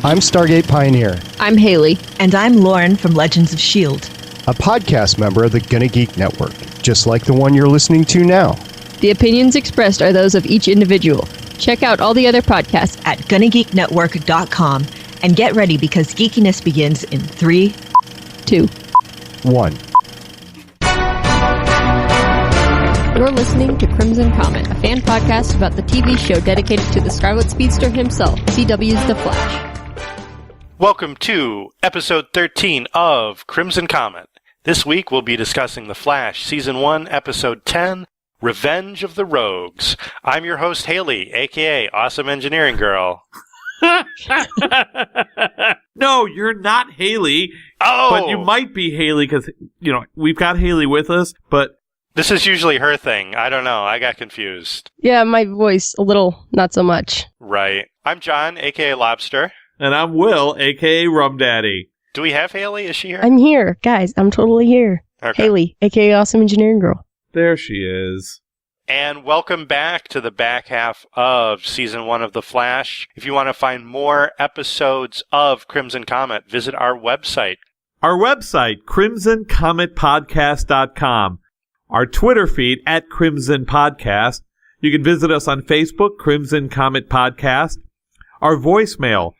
I'm Stargate Pioneer. I'm Haley. And I'm Lauren from Legends of S.H.I.E.L.D., a podcast member of the Gonna Geek Network, just like the one you're listening to now. The opinions expressed are those of each individual. Check out all the other podcasts at GonnaGeekNetwork.com and get ready because geekiness begins in 3, 2, 1. You're listening to Crimson Comet, a fan podcast about the TV show dedicated to the Scarlet Speedster himself, CW's The Flash. Welcome to episode 13 of Crimson Comet. This week we'll be discussing The Flash, Season 1, Episode 10, Revenge of the Rogues. I'm your host, Haley, a.k.a. Awesome Engineering Girl. No, you're not Haley. Oh! But you might be Haley because, we've got Haley with us, but... This is usually her thing. I don't know. I got confused. Yeah, my voice, a little, not so much. Right. I'm John, a.k.a. Lobster. And I'm Will, a.k.a. Rum Daddy. Do we have Haley? Is she here? I'm here, guys. I'm totally here. Okay. Haley, a.k.a. Awesome Engineering Girl. There she is. And welcome back to the back half of Season 1 of The Flash. If you want to find more episodes of Crimson Comet, visit our website. Our website, crimsoncometpodcast.com. Our Twitter feed, @CrimsonPodcast. You can visit us on Facebook, Crimson Comet Podcast. Our voicemail,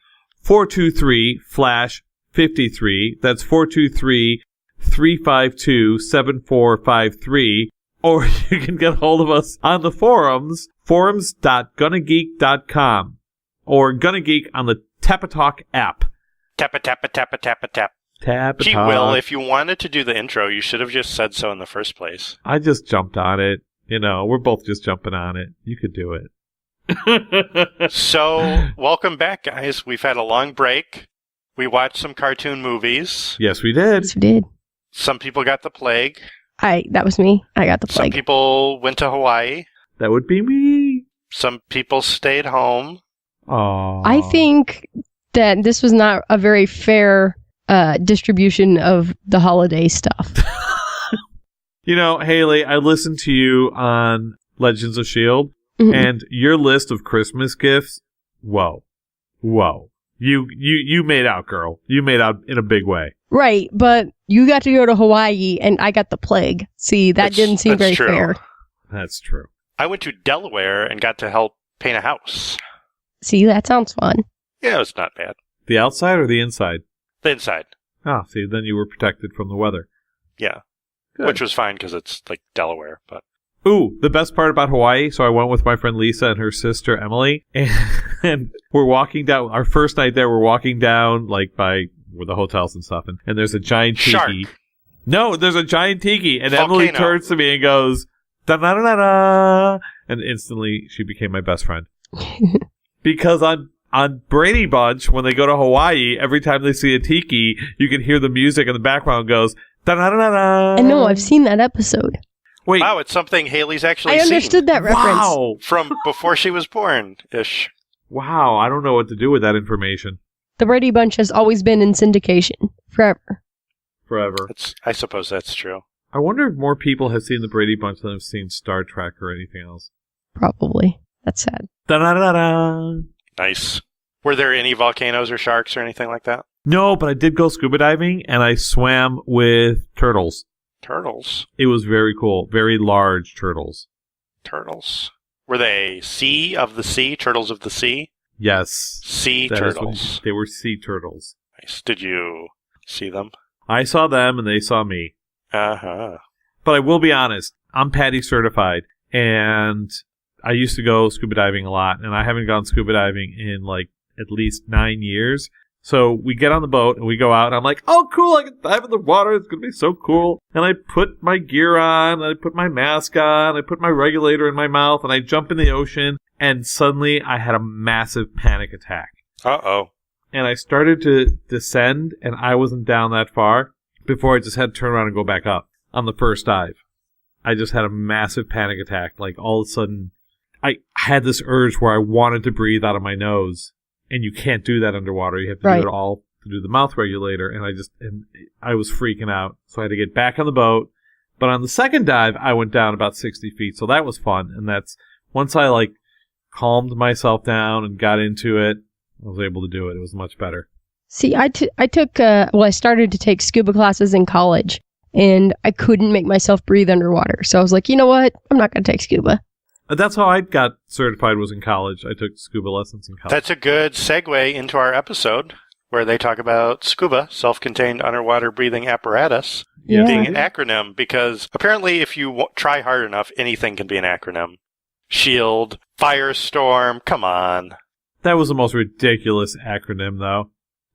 423-FLASH-53. That's 423-352-7453. Or you can get a hold of us on the forums, forums.gonnageek.com. Or Gonna Geek on the Tapatalk app. Tappa, tappa, tappa, tappa, tap. Gee, Will, if you wanted to do the intro, you should have just said so in the first place. I just jumped on it. We're both just jumping on it. You could do it. So, welcome back, guys. We've had a long break. We watched some cartoon movies. Yes, we did. Yes, we did. Some people got the plague. That was me. I got the plague. Some people went to Hawaii. That would be me. Some people stayed home. Oh. I think that this was not a very fair distribution of the holiday stuff. Haley, I listened to you on Legends of S.H.I.E.L.D., and your list of Christmas gifts, whoa. You made out, girl. You made out in a big way. Right, but you got to go to Hawaii, and I got the plague. See, that didn't seem very fair. That's true. I went to Delaware and got to help paint a house. See, that sounds fun. Yeah, it was not bad. The outside or the inside? The inside. Oh, see, then you were protected from the weather. Yeah. Good. Which was fine because it's like Delaware, but... Ooh, the best part about Hawaii, so I went with my friend Lisa and her sister Emily, and we're walking down, our first night there, we're walking down, like, by where the hotels and stuff, and there's a giant tiki. Shark. No, there's a giant tiki, and Volcano. Emily turns to me and goes, da-da-da-da-da, and instantly she became my best friend. Because on Brady Bunch, when they go to Hawaii, every time they see a tiki, you can hear the music in the background goes, da-da-da-da-da. I know, I've seen that episode. Wait. Wow, it's something Haley's actually I understood that reference. Wow. From before she was born-ish. Wow, I don't know what to do with that information. The Brady Bunch has always been in syndication. Forever. I suppose that's true. I wonder if more people have seen the Brady Bunch than have seen Star Trek or anything else. Probably. That's sad. Da-da-da-da. Nice. Were there any volcanoes or sharks or anything like that? No, but I did go scuba diving, and I swam with turtles. Turtles? It was very cool. Very large turtles. Turtles. Were they turtles of the sea? Yes. Sea turtles. They were sea turtles. Nice. Did you see them? I saw them, and they saw me. Uh-huh. But I will be honest, I'm PADI certified, and I used to go scuba diving a lot, and I haven't gone scuba diving in, at least 9 years. So we get on the boat and we go out and I'm like, oh, cool, I can dive in the water. It's going to be so cool. And I put my gear on, and I put my mask on, I put my regulator in my mouth, and I jump in the ocean. And suddenly I had a massive panic attack. Uh-oh. And I started to descend, and I wasn't down that far before I just had to turn around and go back up on the first dive. I just had a massive panic attack. Like, all of a sudden, I had this urge where I wanted to breathe out of my nose. And you can't do that underwater. You have to do it all to do the mouth regulator. And I was freaking out. So I had to get back on the boat. But on the second dive, I went down about 60 feet. So that was fun. And that's once I calmed myself down and got into it. I was able to do it. It was much better. See, I started to take scuba classes in college, and I couldn't make myself breathe underwater. So I was like, you know what? I'm not going to take scuba. That's how I got certified, was in college. I took scuba lessons in college. That's a good segue into our episode where they talk about scuba, self-contained underwater breathing apparatus, being an acronym, because apparently if you try hard enough, anything can be an acronym. SHIELD, F.I.R.E.S.T.O.R.M, come on. That was the most ridiculous acronym, though.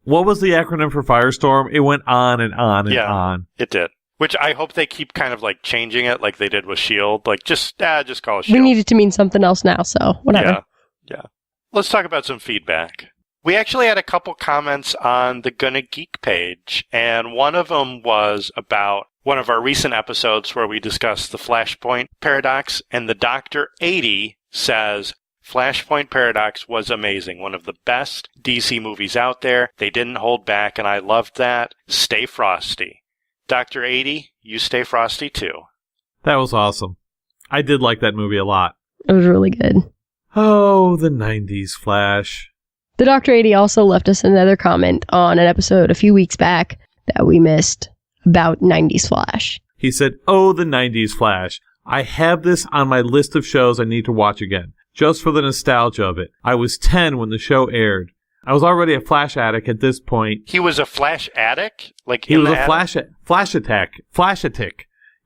What was the acronym for Firestorm? It went on and on and on. It did. Which I hope they keep kind of like changing it like they did with SHIELD. Like, just call it SHIELD. We need it to mean something else now, so whatever. Yeah. Let's talk about some feedback. We actually had a couple comments on the Gonna Geek page, and one of them was about one of our recent episodes where we discussed the Flashpoint paradox, and the Dr. 80 says, Flashpoint Paradox was amazing. One of the best DC movies out there. They didn't hold back, and I loved that. Stay frosty. Dr. 80, you stay frosty too. That was awesome. I did like that movie a lot. It was really good. Oh, the 90s Flash. The Dr. 80 also left us another comment on an episode a few weeks back that we missed about 90s Flash. He said, oh, the 90s Flash. I have this on my list of shows I need to watch again, just for the nostalgia of it. I was 10 when the show aired. I was already a Flash addict at this point. He was a Flash addict? Like he was a Flash addict.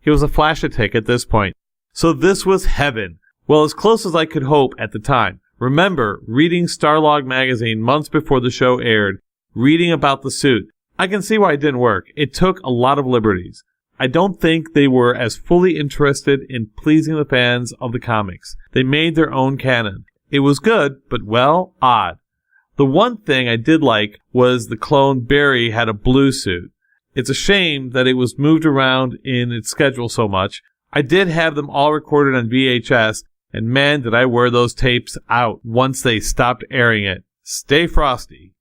He was a Flash addict at this point. So this was heaven. Well, as close as I could hope at the time. Remember reading Starlog magazine months before the show aired, reading about the suit. I can see why it didn't work. It took a lot of liberties. I don't think they were as fully interested in pleasing the fans of the comics. They made their own canon. It was good, but, well, odd. The one thing I did like was the clone Barry had a blue suit. It's a shame that it was moved around in its schedule so much. I did have them all recorded on VHS, and man, did I wear those tapes out once they stopped airing it. Stay frosty.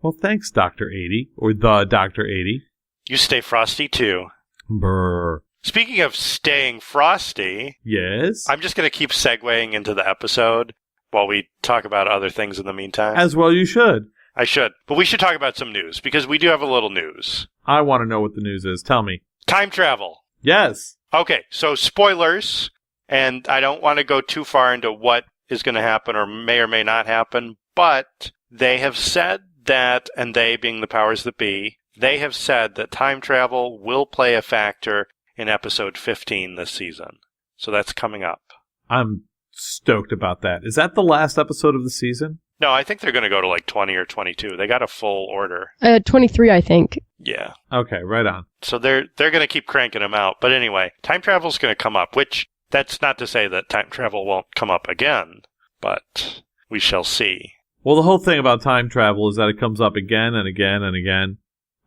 Well, thanks, Dr. 80, or the Dr. 80. You stay frosty, too. Brr. Speaking of staying frosty... Yes? I'm just going to keep segueing into the episode while we talk about other things in the meantime. As well you should. I should. But we should talk about some news, because we do have a little news. I want to know what the news is. Tell me. Time travel. Yes. Okay, so spoilers, and I don't want to go too far into what is going to happen or may not happen, but they have said that, and they being the powers that be, they have said that time travel will play a factor in episode 15 this season. So that's coming up. I'm stoked about that. Is that the last episode of the season? No, I think they're going to go to like 20 or 22. They got a full order. 23, I think. Yeah. Okay, right on. So they're going to keep cranking them out. But anyway, time travel is going to come up, which that's not to say that time travel won't come up again, but we shall see. Well, the whole thing about time travel is that it comes up again and again and again.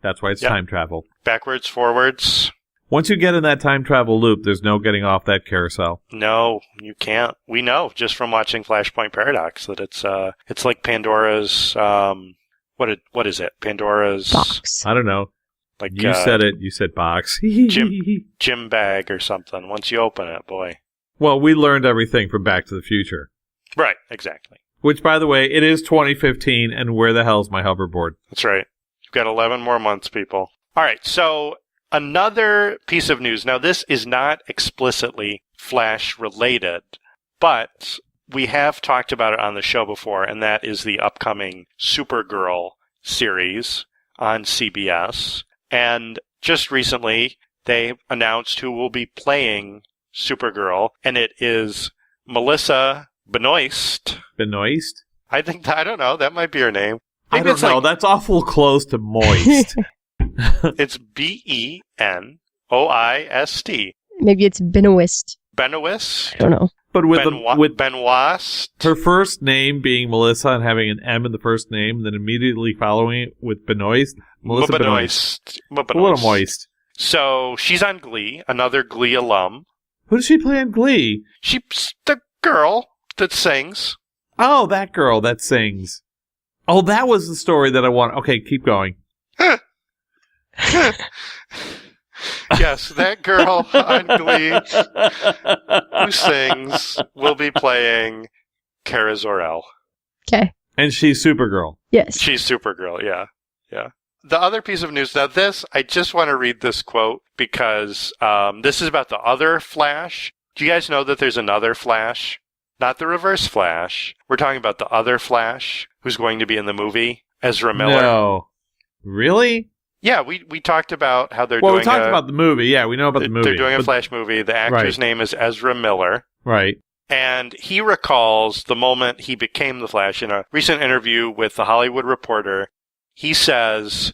That's why it's time travel. Backwards, forwards. Once you get in that time travel loop, there's no getting off that carousel. No, you can't. We know just from watching Flashpoint Paradox that it's like Pandora's what is it? Pandora's box. I don't know. Like you said it. You said box. gym bag or something. Once you open it, boy. Well, we learned everything from Back to the Future. Right, exactly. Which, by the way, it is 2015, and where the hell's my hoverboard? That's right. You've got 11 more months, people. All right, so another piece of news. Now, this is not explicitly Flash-related, but we have talked about it on the show before, and that is the upcoming Supergirl series on CBS. And just recently, they announced who will be playing Supergirl, and it is Melissa Benoist. Benoist? I don't know. That might be her name. Maybe I don't know. That's awful close to moist. It's Benoist. Maybe it's Benoist. Benoist? I don't know. But with Benoist. Her first name being Melissa and having an M in the first name, and then immediately following it with Benoist. Melissa Benoist. A little moist. So she's on Glee, another Glee alum. Who does she play on Glee? She's the girl that sings. Oh, that girl that sings. Oh, that was the story that I want. Okay, keep going. Yes, that girl on Glee who sings will be playing Kara Zor-El. Okay. And she's Supergirl. Yes. She's Supergirl, yeah. Yeah. The other piece of news, now this, I just want to read this quote because this is about the other Flash. Do you guys know that there's another Flash? Not the Reverse Flash. We're talking about the other Flash who's going to be in the movie, Ezra Miller. No. Really? Yeah, we talked about how they're Well, doing we talked about the movie. Yeah, we know about the movie. They're doing a Flash movie. The actor's name is Ezra Miller. Right. And he recalls the moment he became the Flash. In a recent interview with The Hollywood Reporter, he says,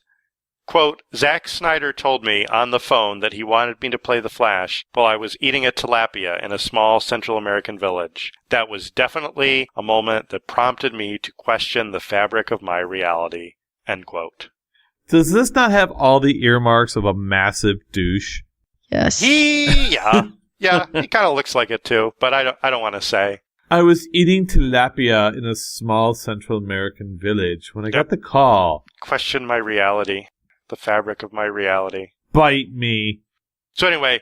quote, Zack Snyder told me on the phone that he wanted me to play the Flash while I was eating a tilapia in a small Central American village. That was definitely a moment that prompted me to question the fabric of my reality. End quote. Does this not have all the earmarks of a massive douche? Yes. Yeah, he kind of looks like it too, but I don't want to say. I was eating tilapia in a small Central American village when I got the call. Question my reality, the fabric of my reality. Bite me. So anyway,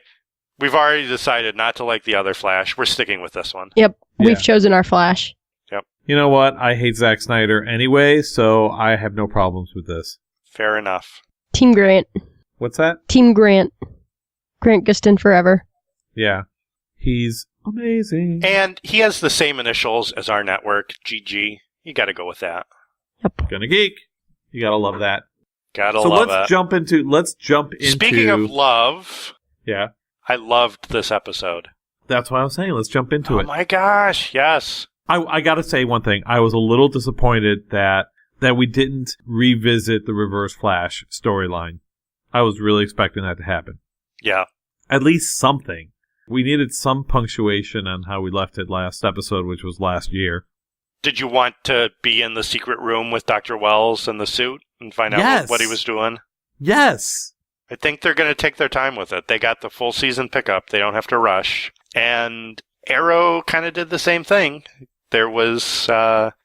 we've already decided not to like the other Flash. We're sticking with this one. Yep. Yeah. We've chosen our Flash. Yep. You know what? I hate Zack Snyder anyway, so I have no problems with this. Fair enough. Team Grant. What's that? Team Grant. Grant Gustin forever. Yeah. He's amazing. And he has the same initials as our network, GG. You got to go with that. Yep. Gonna geek. You gotta love that. Gotta so love let's it. jump into. Speaking of love, yeah, I loved this episode. that's what I was saying. Let's jump into it. Oh my gosh, yes. I gotta say one thing. I was a little disappointed that we didn't revisit the Reverse Flash storyline. I was really expecting that to happen. Yeah. At least something. We needed some punctuation on how we left it last episode, which was last year. Did you want to be in the secret room with Dr. Wells in the suit and find out what he was doing? Yes. I think they're going to take their time with it. They got the full season pickup. They don't have to rush. And Arrow kind of did the same thing. There was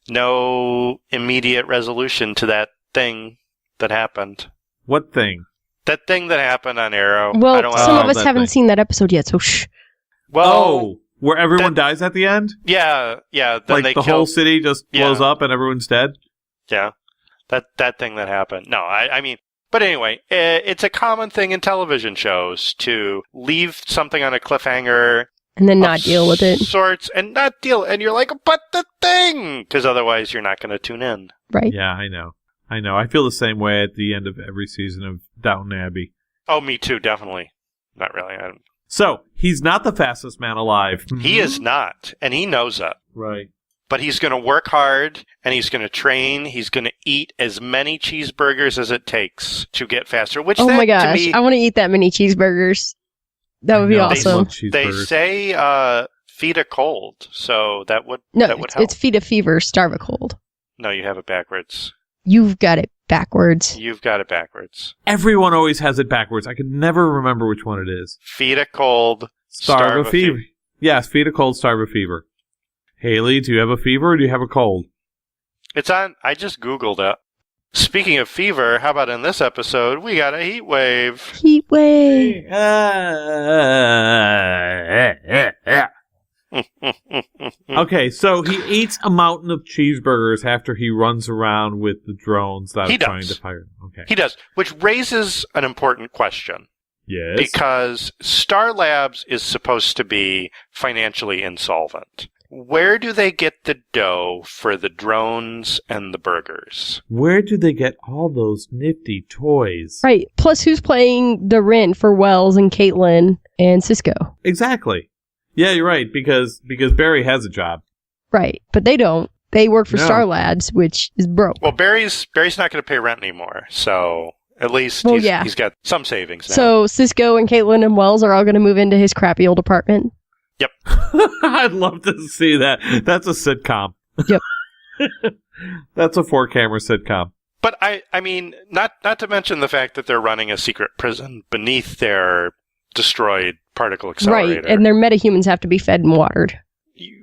no immediate resolution to that thing that happened. What thing? That thing that happened on Arrow. Well, some of us haven't seen that episode yet, so shh. Well, where everyone dies at the end? Yeah. Then like they the whole city just blows up and everyone's dead? Yeah. That thing that happened. No, I mean, but anyway, it's a common thing in television shows to leave something on a cliffhanger and then not deal with it. And you're like, but the thing! Because otherwise you're not going to tune in. Right. Yeah, I know. I feel the same way at the end of every season of Downton Abbey. Oh, me too, definitely. Not really. So, he's not the fastest man alive. He is not, and he knows it. Right. But he's going to work hard, and he's going to train. He's going to eat as many cheeseburgers as it takes to get faster. Which, oh my gosh, to me, I want to eat that many cheeseburgers. That would be awesome. They say feed a cold, so that would help. It's feed a fever, starve a cold. No, you have it backwards. You've got it backwards. You've got it backwards. Everyone always has it backwards. I can never remember which one it is. Feed a cold, starve a fever. Yes, feed a cold, starve a fever. Haley, do you have a fever or do you have a cold? It's on. I just Googled it. Speaking of fever, how about in this episode, we got a heat wave. Heat wave. Okay, so he eats a mountain of cheeseburgers after he runs around with the drones that are trying to fire him. Okay. He does, which raises an important question. Yes. Because Star Labs is supposed to be financially insolvent. Where do they get the dough for the drones and the burgers? Where do they get all those nifty toys? Right. Plus, who's playing the rent for Wells and Caitlin and Cisco? Exactly. Yeah, you're right, because Barry has a job. Right, but they don't. They work for Star Labs, which is broke. Well, Barry's not going to pay rent anymore, so at least he's got some savings now. So Cisco and Caitlin and Wells are all going to move into his crappy old apartment? Yep. I'd love to see that. That's a sitcom. Yep. That's a 4-camera sitcom. But I mean, not to mention the fact that they're running a secret prison beneath their destroyed particle accelerator. Right, and their metahumans have to be fed and watered.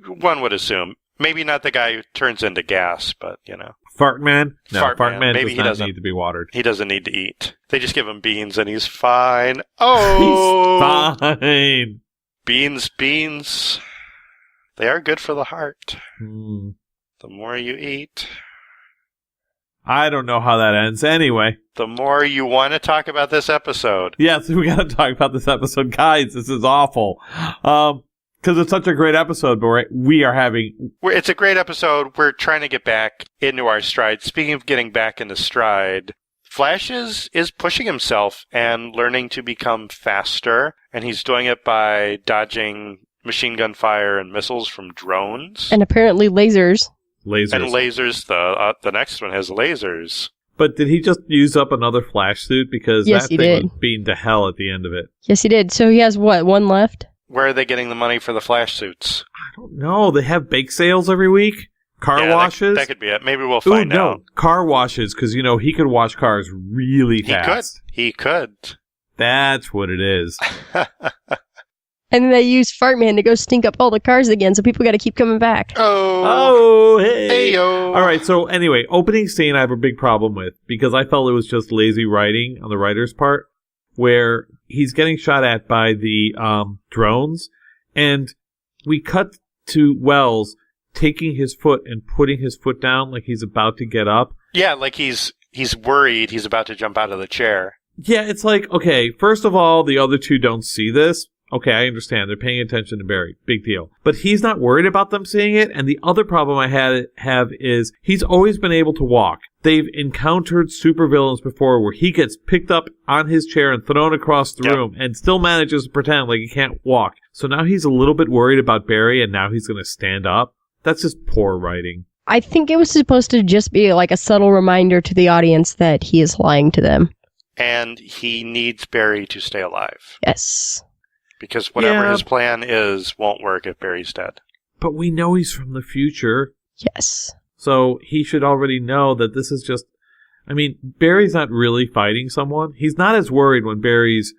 One would assume. Maybe not the guy who turns into gas, but, you know. Fartman? No, Fartman maybe does not need to be watered. He doesn't need to eat. They just give him beans and he's fine. Oh! He's fine. Beans. They are good for the heart. Mm. The more you eat, I don't know how that ends. Anyway. The more you want to talk about this episode. Yes, we got to talk about this episode. Guys, this is awful. Because it's such a great episode, but we are having... It's a great episode. We're trying to get back into our stride. Speaking of getting back into stride, Flash is pushing himself and learning to become faster, and he's doing it by dodging machine gun fire and missiles from drones. And apparently lasers. Lasers. And lasers. The next one has lasers. But did he just use up another Flash suit? Because Yes, that he thing did. was beaten to hell at the end of it. Yes, he did. So he has, what, one left? Where are they getting the money for the Flash suits? I don't know. They have bake sales every week? Car washes? That could be it. Maybe we'll find out. Car washes, because, he could wash cars really fast. He could. That's what it is. And then they use Fartman to go stink up all the cars again, so people got to keep coming back. Oh, hey. Hey-yo. All right, so anyway, opening scene I have a big problem with, because I felt it was just lazy writing on the writer's part, where he's getting shot at by the drones, and we cut to Wells taking his foot and putting his foot down like he's about to get up. Yeah, like he's worried he's about to jump out of the chair. Yeah, it's like, okay, first of all, the other two don't see this. Okay, I understand. They're paying attention to Barry. Big deal. But he's not worried about them seeing it. And the other problem I have is he's always been able to walk. They've encountered supervillains before where he gets picked up on his chair and thrown across the room and still manages to pretend like he can't walk. So now he's a little bit worried about Barry, and now he's going to stand up. That's just poor writing. I think it was supposed to just be like a subtle reminder to the audience that he is lying to them. And he needs Barry to stay alive. Yes. Because whatever his plan is won't work if Barry's dead. But we know he's from the future. Yes. So he should already know that this is just... I mean, Barry's not really fighting someone. He's not as worried when Barry's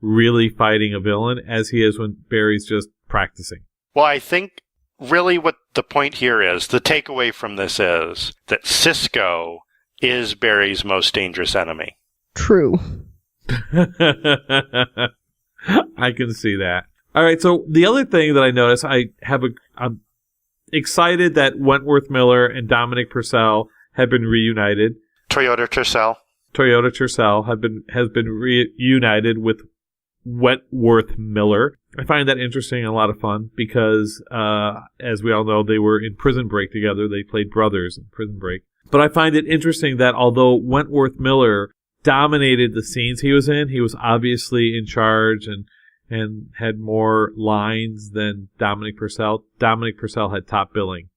really fighting a villain as he is when Barry's just practicing. Well, I think really what the point here is, the takeaway from this is that Cisco is Barry's most dangerous enemy. True. I can see that. All right, so the other thing that I noticed, I'm excited that Wentworth Miller and Dominic Purcell have been reunited. Toyota Tercel has been reunited with Wentworth Miller. I find that interesting and a lot of fun because, as we all know, they were in Prison Break together. They played brothers in Prison Break. But I find it interesting that although Wentworth Miller dominated the scenes he was in, he was obviously in charge and had more lines than Dominic Purcell. Dominic Purcell had top billing.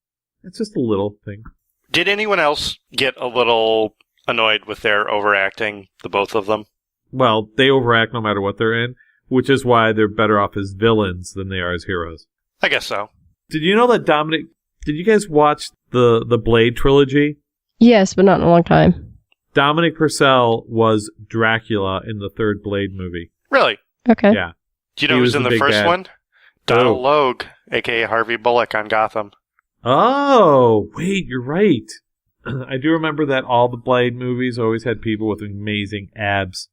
It's just a little thing. Did anyone else get a little annoyed with their overacting, the both of them? Well, they overact no matter what they're in, which is why they're better off as villains than they are as heroes. I guess so. Did you know that did you guys watch the Blade trilogy? Yes, but not in a long time. Dominic Purcell was Dracula in the third Blade movie. Really? Okay. Yeah. Do you know who was in the big first bad. one? Donald Logue, a.k.a. Harvey Bullock on Gotham. Oh, wait, you're right. I do remember that all the Blade movies always had people with amazing abs.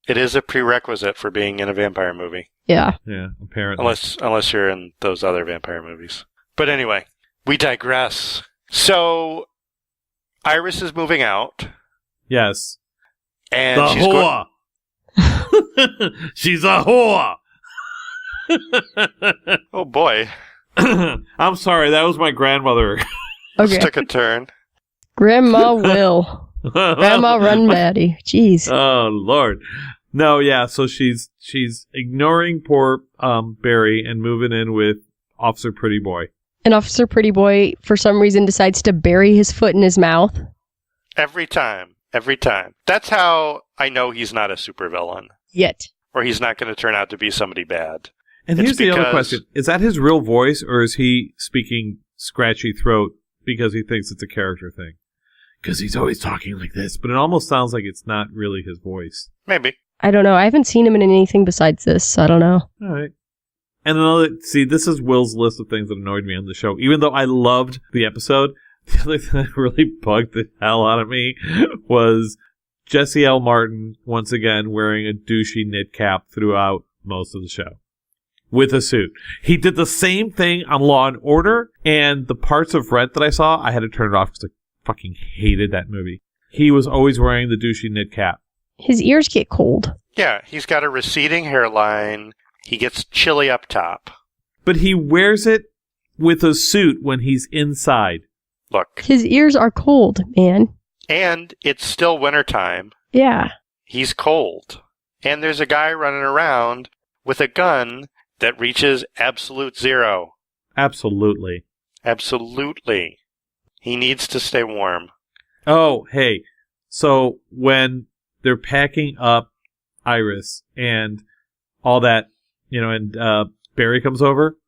It is a prerequisite for being in a vampire movie. Yeah. Yeah, apparently. Unless you're in those other vampire movies. But anyway, we digress. So, Iris is moving out. Yes. And the she's whore! She's a whore! Oh boy. I'm sorry, that was my grandmother. Okay. This took a turn. Grandma Will. Grandma Rum Daddy. Jeez. Oh, Lord. No, yeah, so she's ignoring poor Barry and moving in with Officer Pretty Boy. And Officer Pretty Boy, for some reason, decides to bury his foot in his mouth. Every time. That's how I know he's not a supervillain. Yet. Or he's not going to turn out to be somebody bad. And here's the other question. Is that his real voice, or is he speaking scratchy throat because he thinks it's a character thing? Because he's always talking like this, but it almost sounds like it's not really his voice. Maybe. I don't know. I haven't seen him in anything besides this, so I don't know. All right. And this is Will's list of things that annoyed me on the show. Even though I loved the episode, the other thing that really bugged the hell out of me was Jesse L. Martin, once again, wearing a douchey knit cap throughout most of the show. With a suit. He did the same thing on Law and Order, and the parts of Rent that I saw, I had to turn it off because fucking hated that movie. He was always wearing the douchey knit cap. His ears get cold. Yeah, he's got a receding hairline. He gets chilly up top. But he wears it with a suit when he's inside. Look. His ears are cold, man. And it's still wintertime. Yeah. He's cold. And there's a guy running around with a gun that reaches absolute zero. Absolutely. Absolutely. He needs to stay warm. Oh, hey. So when they're packing up Iris and all that, and Barry comes over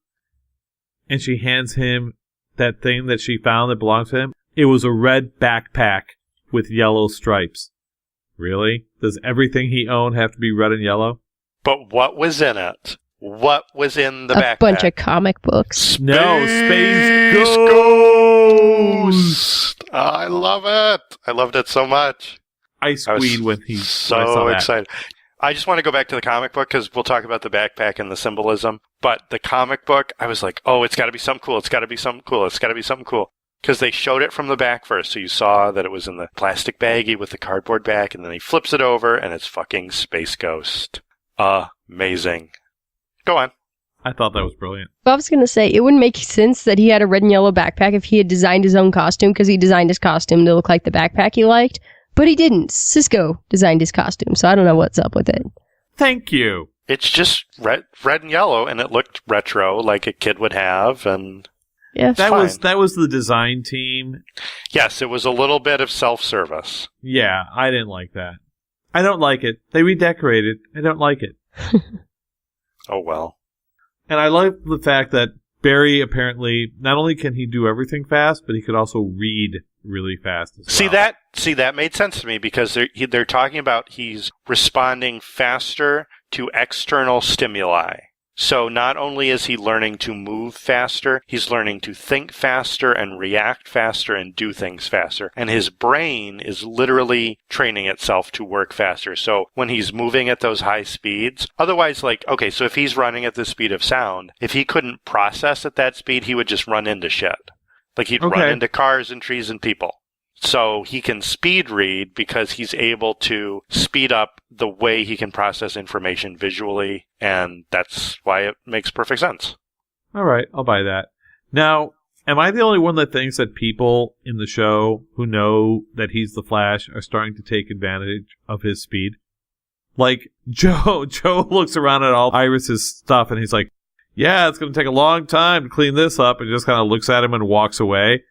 and she hands him that thing that she found that belongs to him, it was a red backpack with yellow stripes. Really? Does everything he owned have to be red and yellow? But what was in it? What was in the backpack? A bunch of comic books. Space Ghost! I love it. I loved it so much. I squeed when I saw so that. excited. I just want to go back to the comic book because we'll talk about the backpack and the symbolism. But the comic book, I was like, oh, it's got to be something cool. It's got to be something cool. It's got to be something cool. Because they showed it from the back first, so you saw that it was in the plastic baggie with the cardboard back, and then he flips it over, and it's fucking Space Ghost. Amazing. Go on. I thought that was brilliant. Well, I was going to say, it wouldn't make sense that he had a red and yellow backpack if he had designed his own costume, because he designed his costume to look like the backpack he liked. But he didn't. Cisco designed his costume, so I don't know what's up with it. Thank you. It's just red and yellow, and it looked retro, like a kid would have, and... Yeah, that was the design team. Yes, it was a little bit of self-service. Yeah, I didn't like that. I don't like it. They redecorated. I don't like it. Oh, well. And I like the fact that Barry apparently, not only can he do everything fast, but he could also read really fast as well. See, that made sense to me because they're talking about he's responding faster to external stimuli. So not only is he learning to move faster, he's learning to think faster and react faster and do things faster. And his brain is literally training itself to work faster. So when he's moving at those high speeds, otherwise so if he's running at the speed of sound, if he couldn't process at that speed, he would just run into shit. Like he'd run into cars and trees and people. So he can speed read because he's able to speed up the way he can process information visually, and that's why it makes perfect sense. All right, I'll buy that. Now, am I the only one that thinks that people in the show who know that he's the Flash are starting to take advantage of his speed? Like, Joe looks around at all Iris's stuff, and he's like, yeah, it's going to take a long time to clean this up, and just kind of looks at him and walks away.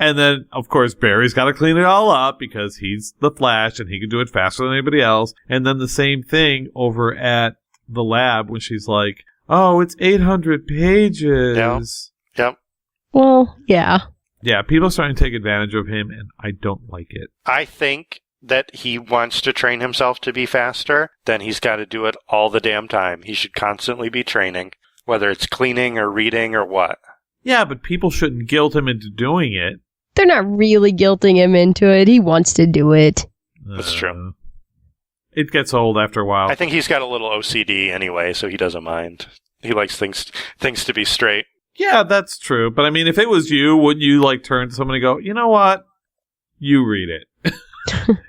And then, of course, Barry's got to clean it all up because he's the Flash and he can do it faster than anybody else. And then the same thing over at the lab when she's like, oh, it's 800 pages. Yeah. Yep. Well, yeah. Yeah, people are starting to take advantage of him, and I don't like it. I think that he wants to train himself to be faster, then he's got to do it all the damn time. He should constantly be training, whether it's cleaning or reading or what. Yeah, but people shouldn't guilt him into doing it. They're not really guilting him into it. He wants to do it. That's true. It gets old after a while. I think he's got a little OCD anyway, so he doesn't mind. He likes things to be straight. Yeah, that's true. But I mean, if it was you, wouldn't you turn to somebody and go, you know what? You read it.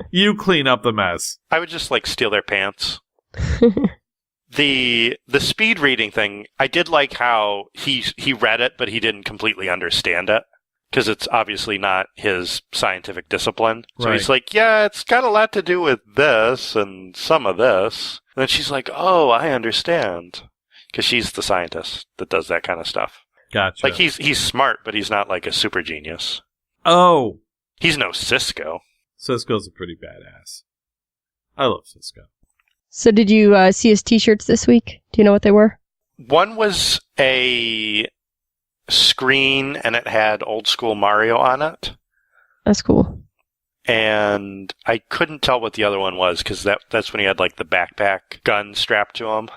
You clean up the mess. I would just steal their pants. The speed reading thing, I did like how he read it, but he didn't completely understand it. Because it's obviously not his scientific discipline. So Right. He's like, yeah, it's got a lot to do with this and some of this. And then she's like, oh, I understand. Because she's the scientist that does that kind of stuff. Gotcha. He's smart, but he's not a super genius. Oh. He's no Cisco. Cisco's a pretty badass. I love Cisco. So did you see his t-shirts this week? Do you know what they were? One was a screen, and it had old school Mario on it. That's cool. And I couldn't tell what the other one was, because that's when he had the backpack gun strapped to him.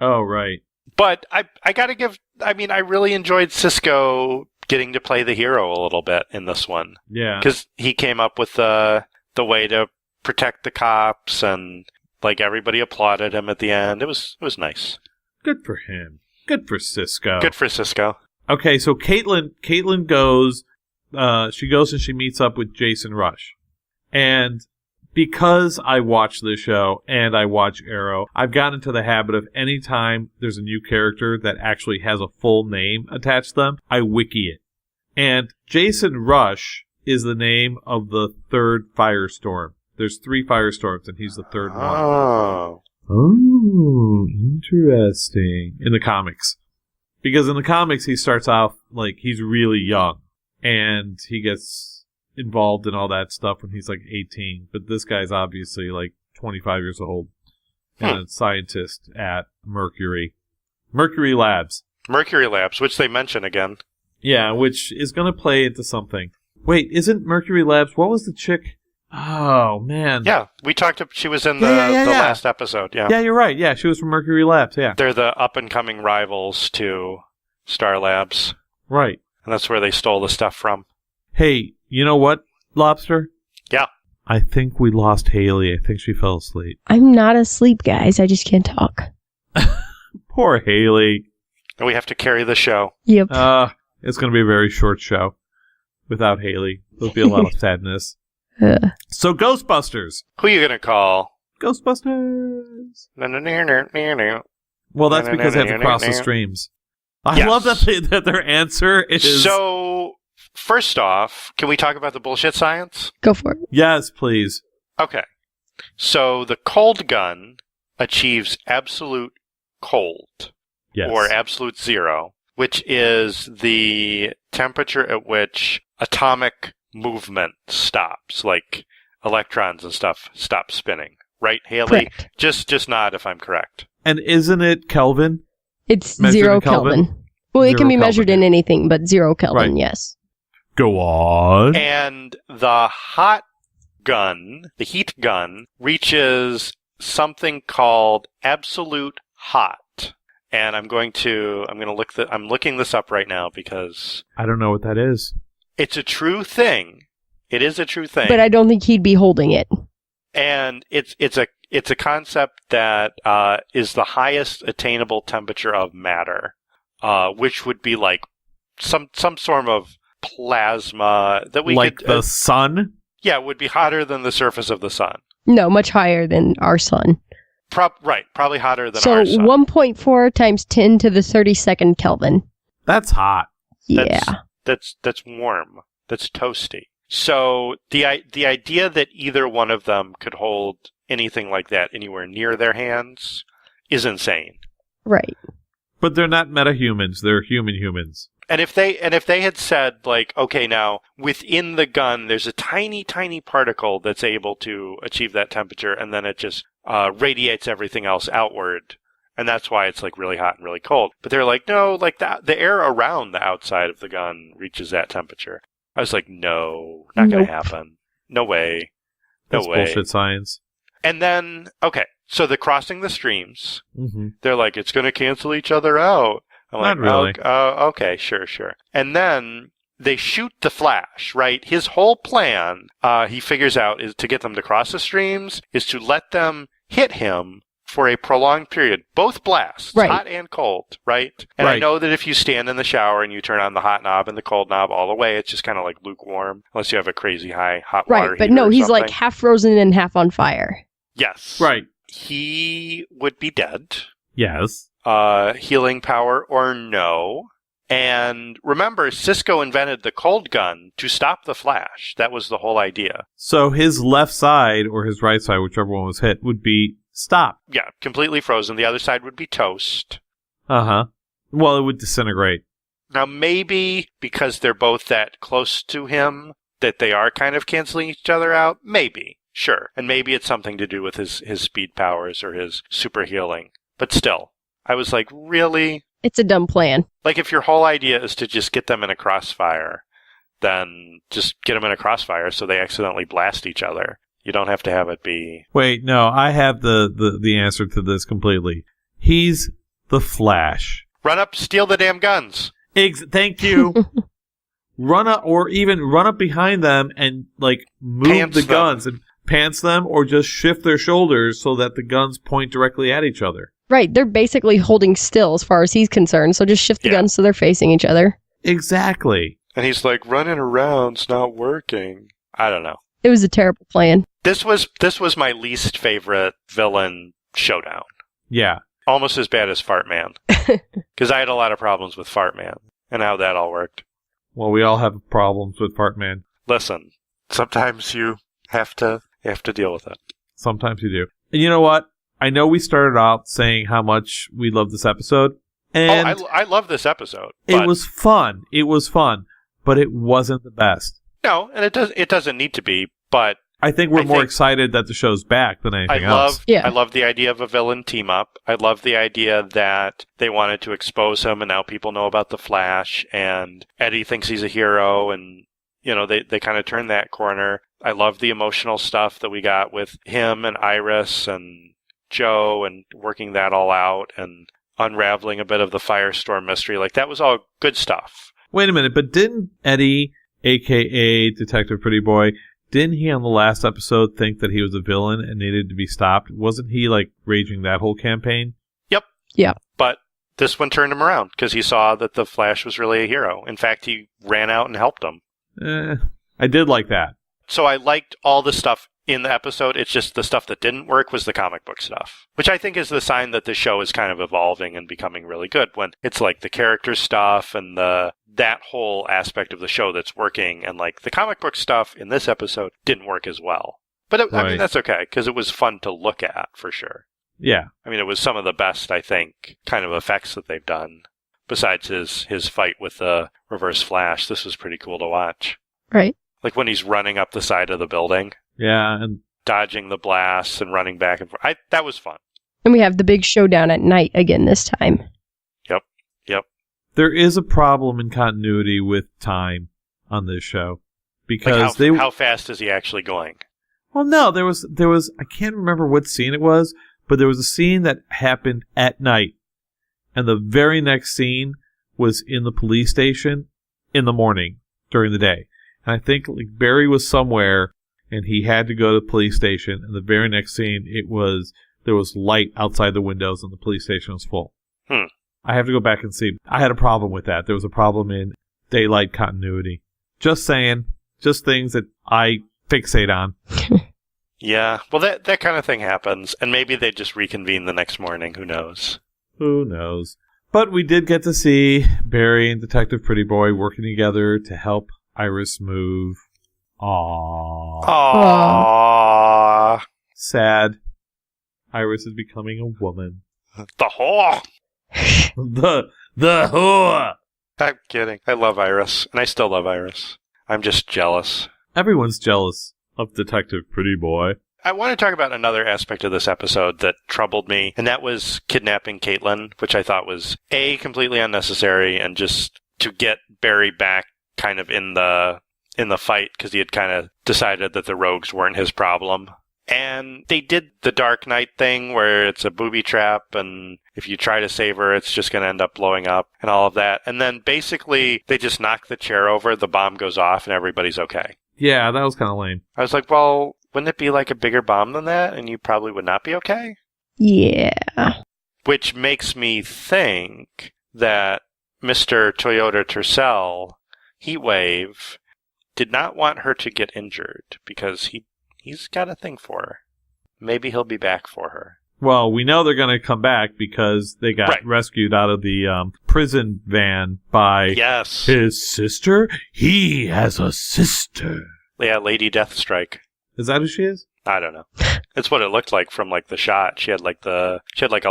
Oh, right. But I gotta give, I really enjoyed Cisco getting to play the hero a little bit in this one. Yeah. Because he came up with the way to protect the cops, and everybody applauded him at the end. It was nice. Good for him. Good for Cisco. Good for Cisco. Okay, so Caitlin goes she goes and she meets up with Jason Rush. And because I watch this show and I watch Arrow, I've gotten into the habit of any time there's a new character that actually has a full name attached to them, I wiki it. And Jason Rush is the name of the third firestorm. There's 3 firestorms, and he's the third one. Oh, interesting. In the comics. Because in the comics, he starts off like he's really young, and he gets involved in all that stuff when he's like 18. But this guy's obviously like 25 years old and a scientist at Mercury Labs. Mercury Labs, which they mention again. Yeah, which is going to play into something. Wait, isn't Mercury Labs, what was the chick? Oh, man. Yeah, we talked, she was in the last episode, yeah. Yeah, you're right. Yeah, she was from Mercury Labs, yeah. They're the up-and-coming rivals to Star Labs. Right. And that's where they stole the stuff from. Hey, you know what, Lobster? Yeah. I think we lost Haley. I think she fell asleep. I'm not asleep, guys. I just can't talk. Poor Haley. And we have to carry the show. Yep. It's going to be a very short show without Haley. There'll be a lot of sadness. So, Ghostbusters. Who are you going to call? Ghostbusters. Well, that's because they have to cross the streams. I love that their answer is... So, first off, can we talk about the bullshit science? Go for it. Yes, please. Okay. So, the cold gun achieves absolute cold. Yes. Or absolute zero, which is the temperature at which atomic movement stops, like electrons and stuff stop spinning. Right, Haley? Correct. Just nod if I'm correct. And isn't it Kelvin? It's 0 Kelvin. Well, it can be measured in anything, but 0 Kelvin, right. Yes. Go on. And the hot gun, the heat gun, reaches something called absolute hot. And I'm looking this up right now because I don't know what that is. It's a true thing. It is a true thing. But I don't think he'd be holding it. And it's a concept that is the highest attainable temperature of matter, which would be like some sort of plasma that we like could, the sun. Yeah, it would be hotter than the surface of the sun. No, much higher than our sun. Probably hotter than our sun. So 1.4 times 10 to the 32nd Kelvin. That's hot. That's warm. That's toasty. So the idea that either one of them could hold anything like that anywhere near their hands is insane. Right. But they're not metahumans. They're human humans. And if they had said, like, okay, now within the gun there's a tiny, tiny particle that's able to achieve that temperature, and then it just radiates everything else outward, and that's why it's like really hot and really cold. But they're like, no, like the air around the outside of the gun reaches that temperature. I was like, no, not going to happen. No way. That's bullshit science. And then, okay, so they're crossing the streams. Mm-hmm. They're like, it's going to cancel each other out. I'm not like, really. Okay, sure. And then they shoot the Flash, right? His whole plan, he figures out, is to get them to cross the streams, is to let them hit him for a prolonged period. Both blasts, right. Hot and cold, right? And right. I know that if you stand in the shower and you turn on the hot knob and the cold knob all the way, it's just kind of like lukewarm, unless you have a crazy high hot water Right, but heater no, he's something. like half frozen and half on fire. Yes. Right. He would be dead. Yes. Healing power or no. And remember, Cisco invented the cold gun to stop the Flash. That was the whole idea. So his left side or his right side, whichever one was hit, would be stop. Yeah, completely frozen. The other side would be toast. Uh-huh. Well, it would disintegrate. Now, maybe because they're both that close to him, that they are kind of canceling each other out. Maybe. Sure. And maybe it's something to do with his speed powers or his super healing. But still, I was like, really? It's a dumb plan. Like, if your whole idea is to just get them in a crossfire, then just get them in a crossfire so they accidentally blast each other. You don't have to have it be... Wait, no, I have the answer to this completely. He's the Flash. Run up, steal the damn guns. Thank you. Run up behind them and, like, move Pants the them. guns and pants them, or just shift their shoulders so that the guns point directly at each other. Right, they're basically holding still as far as he's concerned, so just shift the guns so they're facing each other. Exactly. And he's like, running around's not working. I don't know. It was a terrible plan. This was my least favorite villain showdown. Yeah. Almost as bad as Fartman. Because I had a lot of problems with Fartman and how that all worked. Well, we all have problems with Fartman. Listen, sometimes you have to deal with it. Sometimes you do. And you know what? I know we started out saying how much we love this episode. And I love this episode. It was fun. It was fun. But it wasn't the best. No, and it doesn't need to be, but I think we're more excited that the show's back than anything else. Yeah. I love the idea of a villain team up. I love the idea that they wanted to expose him, and now people know about the Flash, and Eddie thinks he's a hero, and they kind of turned that corner. I love the emotional stuff that we got with him and Iris and Joe, and working that all out and unraveling a bit of the Firestorm mystery. Like, that was all good stuff. Wait a minute, but didn't Eddie, a.k.a. Detective Pretty Boy, didn't he on the last episode think that he was a villain and needed to be stopped? Wasn't he, raging that whole campaign? Yep. Yeah. But this one turned him around because he saw that the Flash was really a hero. In fact, he ran out and helped him. I did like that. So I liked all the stuff in the episode. It's just the stuff that didn't work was the comic book stuff, which I think is the sign that the show is kind of evolving and becoming really good, when it's like the character stuff and that whole aspect of the show that's working, and the comic book stuff in this episode didn't work as well. But I mean, that's okay, because it was fun to look at, for sure. Yeah. I mean, it was some of the best, I think, kind of effects that they've done. Besides his fight with the Reverse Flash, this was pretty cool to watch. Right. Like when he's running up the side of the building. Yeah, and dodging the blasts and running back and forth. That was fun. And we have the big showdown at night again this time. Yep. There is a problem in continuity with time on this show. Because how fast is he actually going? Well, no, there was I can't remember what scene it was, but there was a scene that happened at night. And the very next scene was in the police station in the morning during the day. And I think Barry was somewhere and he had to go to the police station, and the very next scene there was light outside the windows and the police station was full. I have to go back and see. I had a problem with that. There was a problem in daylight continuity. Just saying. Just things that I fixate on. Yeah. Well, that kind of thing happens. And maybe they just reconvene the next morning. Who knows? Who knows? But we did get to see Barry and Detective Pretty Boy working together to help Iris move. Aww. Sad. Iris is becoming a woman. The whore. The whore. I'm kidding. I love Iris, and I still love Iris. I'm just jealous. Everyone's jealous of Detective Pretty Boy. I want to talk about another aspect of this episode that troubled me, and that was kidnapping Caitlin, which I thought was completely unnecessary, and just to get Barry back kind of in the fight, because he had kind of decided that the rogues weren't his problem. And they did the Dark Knight thing where it's a booby trap, and if you try to save her, it's just going to end up blowing up and all of that. And then basically they just knock the chair over, the bomb goes off, and everybody's okay. Yeah, that was kind of lame. I was like, well, wouldn't it be like a bigger bomb than that, and you probably would not be okay? Yeah. Which makes me think that Mr. Toyota Tercel, Heatwave, did not want her to get injured because he's got a thing for her. Maybe he'll be back for her. Well, we know they're going to come back because they got rescued out of the prison van by his sister. He has a sister. Yeah, Lady Deathstrike. Is that who she is? I don't know. It's what it looked like from the shot. She had a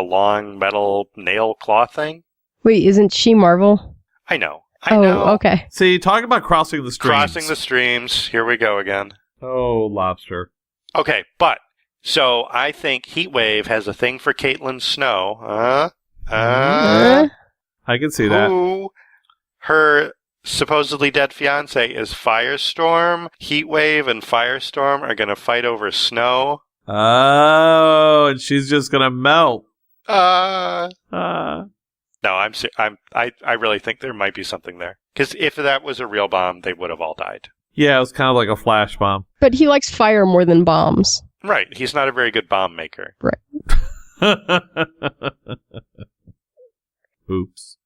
long metal nail claw thing. Wait, isn't she Marvel? I know. Okay. See, talk about crossing the streams. Crossing the streams. Here we go again. Oh, lobster. Okay, but so I think Heatwave has a thing for Caitlin Snow. I can see that. Who her supposedly dead fiance is Firestorm. Heatwave and Firestorm are going to fight over Snow. Oh, and she's just going to melt. No, I really think there might be something there. Because if that was a real bomb, they would have all died. Yeah, it was kind of like a flash bomb. But he likes fire more than bombs. Right. He's not a very good bomb maker. Right. Oops.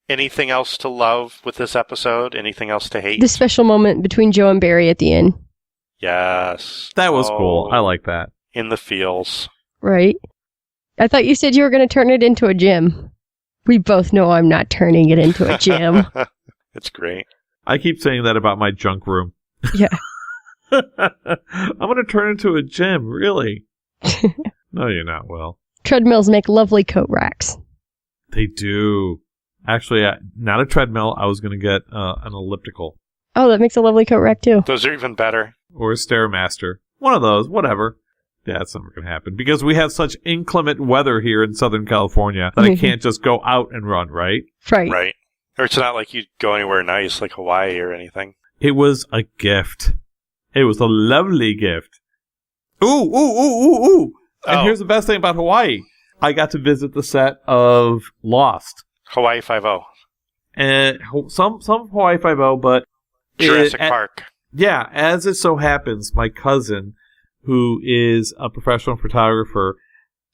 Anything else to love with this episode? Anything else to hate? The special moment between Joe and Barry at the end. Yes. That was cool. I like that. In the feels. Right. I thought you said you were going to turn it into a gym. We both know I'm not turning it into a gym. It's great. I keep saying that about my junk room. Yeah. I'm going to turn into a gym, really? No, you're not, Will. Treadmills make lovely coat racks. They do. Actually, not a treadmill. I was going to get an elliptical. Oh, that makes a lovely coat rack, too. Those are even better. Or a Stairmaster. One of those, whatever. Yeah, it's never going to happen. Because we have such inclement weather here in Southern California that I can't just go out and run, right? Right. Right. Or it's not like you go anywhere nice, like Hawaii or anything. It was a gift. It was a lovely gift. Ooh. And here's the best thing about Hawaii. I got to visit the set of Lost. Hawaii 5-0. And some Hawaii 5-0, but... Jurassic Park. Yeah, as it so happens, my cousin, who is a professional photographer,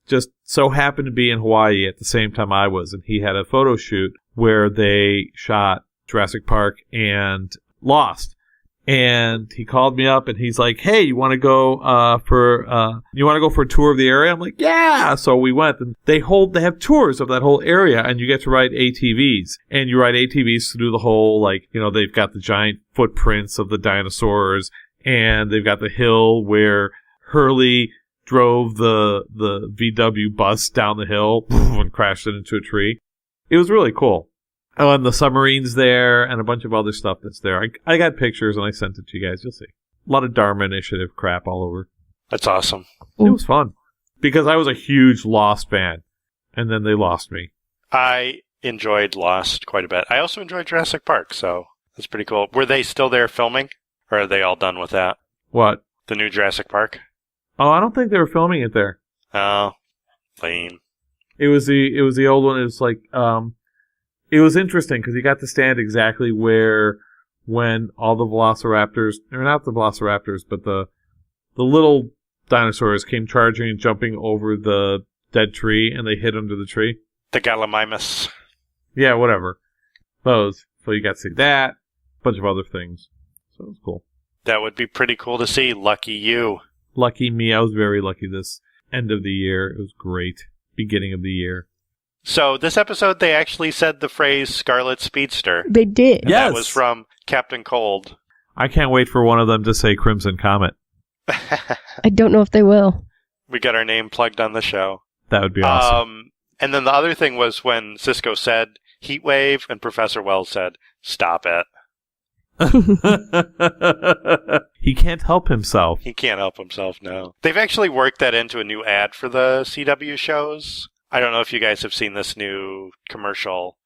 just so happened to be in Hawaii at the same time I was, and he had a photo shoot where they shot Jurassic Park and Lost. And he called me up and he's like, "Hey, you want to go for a tour of the area?" I'm like, "Yeah." So we went, and they have tours of that whole area, and you get to ride ATVs, and you ride ATVs through the whole, they've got the giant footprints of the dinosaurs, and they've got the hill where Hurley drove the VW bus down the hill and crashed it into a tree. It was really cool. Oh, and the submarine's there, and a bunch of other stuff that's there. I got pictures, and I sent it to you guys. You'll see. A lot of Dharma Initiative crap all over. That's awesome. It was fun. Because I was a huge Lost fan, and then they lost me. I enjoyed Lost quite a bit. I also enjoyed Jurassic Park, so that's pretty cool. Were they still there filming, or are they all done with that? What? The new Jurassic Park? Oh, I don't think they were filming it there. Oh, lame. It was the old one. It was like, it was interesting because you got to stand exactly where when all the velociraptors, or not the velociraptors, but the little dinosaurs came charging and jumping over the dead tree, and they hid under the tree. The Gallimimus. Yeah, whatever. Those. So you got to see that, a bunch of other things. So it was cool. That would be pretty cool to see. Lucky you. Lucky me. I was very lucky this end of the year. It was great. Beginning of the year. So this episode, they actually said the phrase Scarlet Speedster. They did. And Yes. That was from Captain Cold. I can't wait for one of them to say Crimson Comet. I don't know if they will. We got our name plugged on the show. That would be awesome. And then the other thing was when Cisco said Heatwave and Professor Wells said, "Stop it." He can't help himself. He can't help himself, no. They've actually worked that into a new ad for the CW shows. I don't know if you guys have seen this new commercial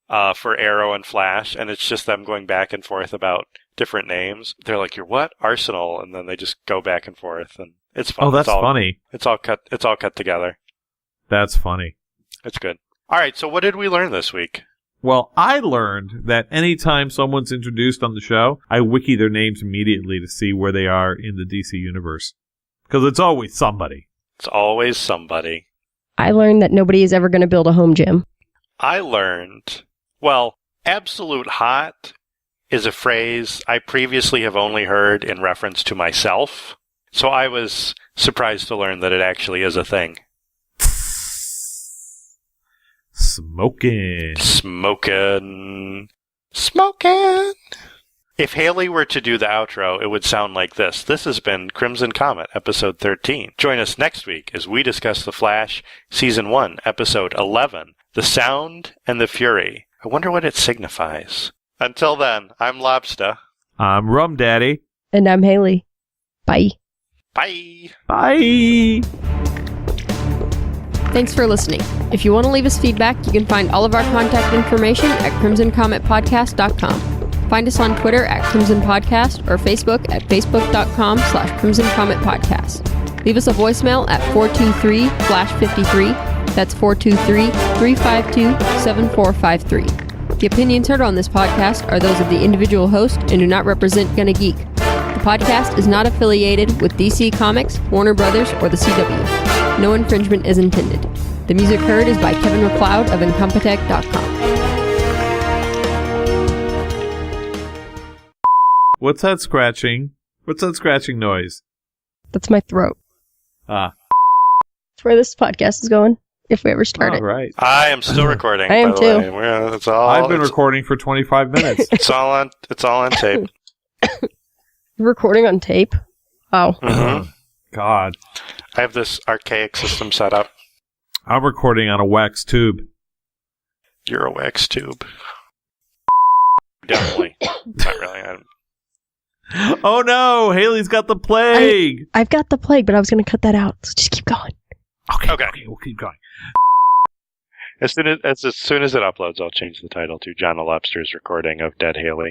for Arrow and Flash, and it's just them going back and forth about different names. They're like, "You're what? Arsenal," and then they just go back and forth, and it's fun. Oh, that's funny. It's all cut together. That's funny. It's good. All right, so what did we learn this week? Well, I learned that anytime someone's introduced on the show, I wiki their names immediately to see where they are in the DC universe. Because it's always somebody. It's always somebody. I learned that nobody is ever going to build a home gym. I learned, well, absolute hot is a phrase I previously have only heard in reference to myself. So I was surprised to learn that it actually is a thing. Smoking. If Haley were to do the outro, it would sound like this. This has been Crimson Comet, episode 13. Join us next week as we discuss The Flash, season 1, episode 11, The Sound and the Fury. I wonder what it signifies. Until then, I'm Lobster. I'm Rum Daddy. And I'm Haley. Bye. Bye. Bye. Thanks for listening. If you want to leave us feedback, you can find all of our contact information at crimsoncometpodcast.com. Find us on Twitter at Crimson Podcast or Facebook at facebook.com/Crimson Comet Podcast. Leave us a voicemail at 423-FLASH53. That's 423-352-7453. The opinions heard on this podcast are those of the individual host and do not represent Gonna Geek. The podcast is not affiliated with DC Comics, Warner Brothers, or the CW. No infringement is intended. The music heard is by Kevin MacLeod of Incompetech.com. What's that scratching? What's that scratching noise? That's my throat. Ah. That's where this podcast is going, if we ever start it. Right. I am still recording. I am by the too. way. It's all, I've been recording for 25 minutes. It's all on tape. You're recording on tape? Oh. Mm-hmm. God. I have this archaic system set up. I'm recording on a wax tube. You're a wax tube. Definitely. Not really. Oh no! Haley's got the plague! I've got the plague, but I was going to cut that out, so just keep going. Okay, we'll keep going. As soon as it uploads, I'll change the title to John the Lobster's recording of Dead Haley.